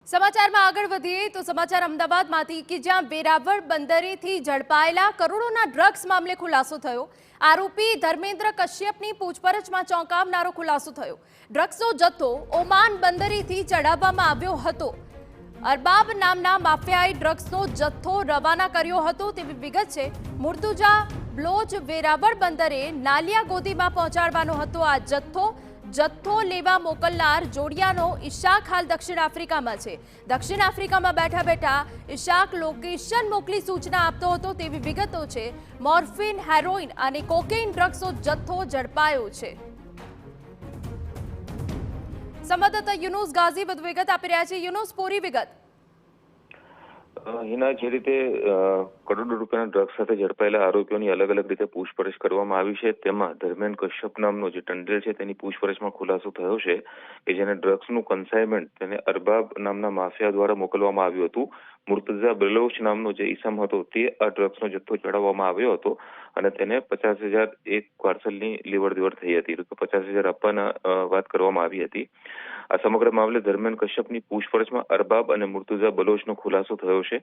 સમાચારમાં આગળ વધીએ તો સમાચાર અમદાવાદમાંથી કે જ્યાં વેરાવળ બંદરેથી ઝડપાયેલા કરોડોના ડ્રગ્સ મામલે ખુલાસો થયો। આરોપી ધર્મેન્દ્ર કશ્યપની પૂછપરછમાં ચોંકાવનારો ખુલાસો થયો। ડ્રગ્સનો જથ્થો ઓમાન બંદરેથી ચડાવવામાં આવ્યો હતો। અરબાબ નામના માફિયાએ ડ્રગ્સનો જથ્થો રવાના કર્યો હતો તેવી વિગત છે। મુર્તુજા બ્લોચ વેરાવળ બંદરે નાલિયા ગોદીમાં પહોંચાડવાનો હતો આ જથ્થો લેવા મોકલનાર જોડિયાનો ઇશાક હાલ દક્ષિણ આફ્રિકામાં છે। દક્ષિણ આફ્રિકામાં બેઠા બેઠા ઇશાક લોકેશન મોકલી સૂચના આપતો હતો તેવી વિગતો છે। મોર્ફિન, હેરોઇન અને કોકેઇન ડ્રગ્સનો જથ્થો ઝડપાયો છે। સંવાદદાતા યુનુસ ગાઝી વધુ વિગત આપી રહ્યા છે। યુનુસ, પૂરી વિગત। હિના, જે રીતે કરોડો રૂપિયાના ડ્રગ્સ સાથે ઝડપાયેલા આરોપીઓની અલગ અલગ રીતે પૂછપરછ કરવામાં આવી છે, તેમાં ધર્મેન્દ્ર કશ્યપ નામનો જે ટંડેલ છે તેની પૂછપરછમાં ખુલાસો થયો છે કે જેને ડ્રગ્સનું કન્સાઇનમેન્ટ તેને અરબાબ નામના માફિયા દ્વારા મોકલવામાં આવ્યું હતું। મુર્તઝા બલોચ નામનો જે ઈસમ હતો તે આ ડ્રગ્સનો જથ્થો ચડાવવામાં આવ્યો હતો અને તેને 50,000 એક પાર્સલની લેવડ દેવડ થઈ હતી, તો 50,000 આપવાના વાત કરવામાં આવી હતી। આ સમગ્ર મામલે ધર્મેન્દ્ર કશ્યપની પૂછપરછમાં અરબાબ અને મુર્તુઝા બલોચનો ખુલાસો થયો છે।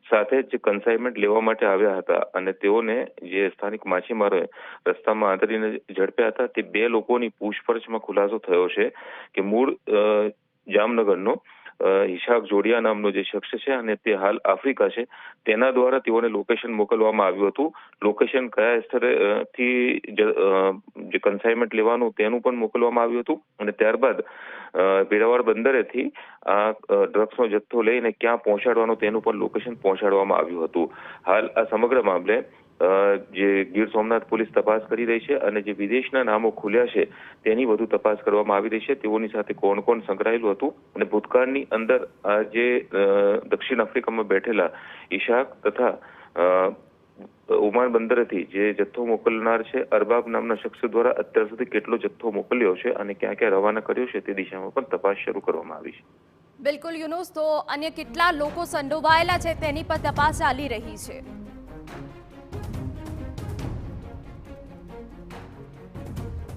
સાથે જ કન્સાઇનમેન્ટ લેવા માટે આવ્યા હતા અને તેઓને જે સ્થાનિક માછીમારોએ રસ્તામાં આંતરીને ઝડપ્યા હતા તે બે લોકોની પૂછપરછમાં ખુલાસો થયો છે કે મૂળ જામનગરનો ઇશાક જોડિયા નામનો જે શખ્સ છે અને તે હાલ આફ્રિકા છે, તેના દ્વારા તેઓને લોકેશન મોકલવામાં આવ્યું હતું। લોકેશન કયા સ્થળેથી જે કન્સાઇનમેન્ટ લેવાનું તેનું પણ મોકલવામાં આવ્યું હતું અને ત્યારબાદ વેરાવળ બંદરેથી આ ડ્રગ્સનો જથ્થો લઈને ક્યાં પહોંચાડવાનો તેનું પણ લોકેશન પહોંચાડવામાં આવ્યું હતું। હાલ આ સમગ્ર મામલે જે ગીર સોમનાથ પોલીસ તપાસ કરી રહી છે અને જે વિદેશના નામો ખુલ્યા છે તેની વધુ તપાસ કરવામાં આવી રહી છે। તેઓની સાથે કોણ કોણ સંકળાયેલું હતું અને ભૂતકાળની અંદર આ જે દક્ષિણ આફ્રિકામાં બેઠેલા ઇશાક તથા ઓમાન બંદરેથી જે જથ્થો મોકલનાર છે અરબાબ નામના શખ્સ દ્વારા અત્યાર સુધી કેટલો જથ્થો મોકલ્યો છે અને ક્યાં ક્યાં રવાના કર્યો છે તે દિશામાં પણ તપાસ શરૂ કરવામાં આવી છે। બિલકુલ યુનુસ, તો અન્ય કેટલા લોકો સંડોવાયેલા છે તેની પર તપાસ ચાલી રહી છે।